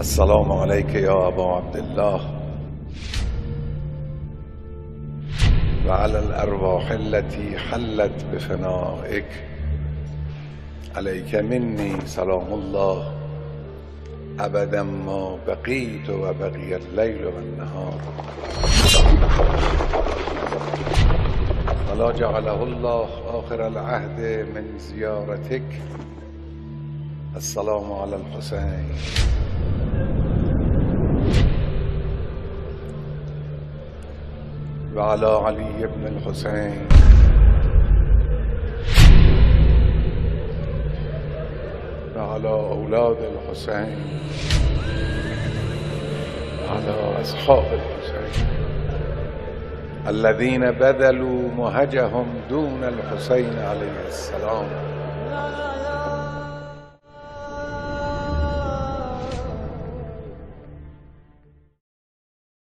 السلام عليك يا أبا عبد الله وعلى الأرواح التي حلت بفنائك. عليك مني سلام الله أبدا ما بقيت وبقي الليل والنهار. ولا جعله الله آخر العهد من زيارتك. السلام على الحسين وعلى علي بن الحسين وعلى أولاد الحسين وعلى أصحاب الحسين الذين بذلوا مهجهم دون الحسين عليه السلام.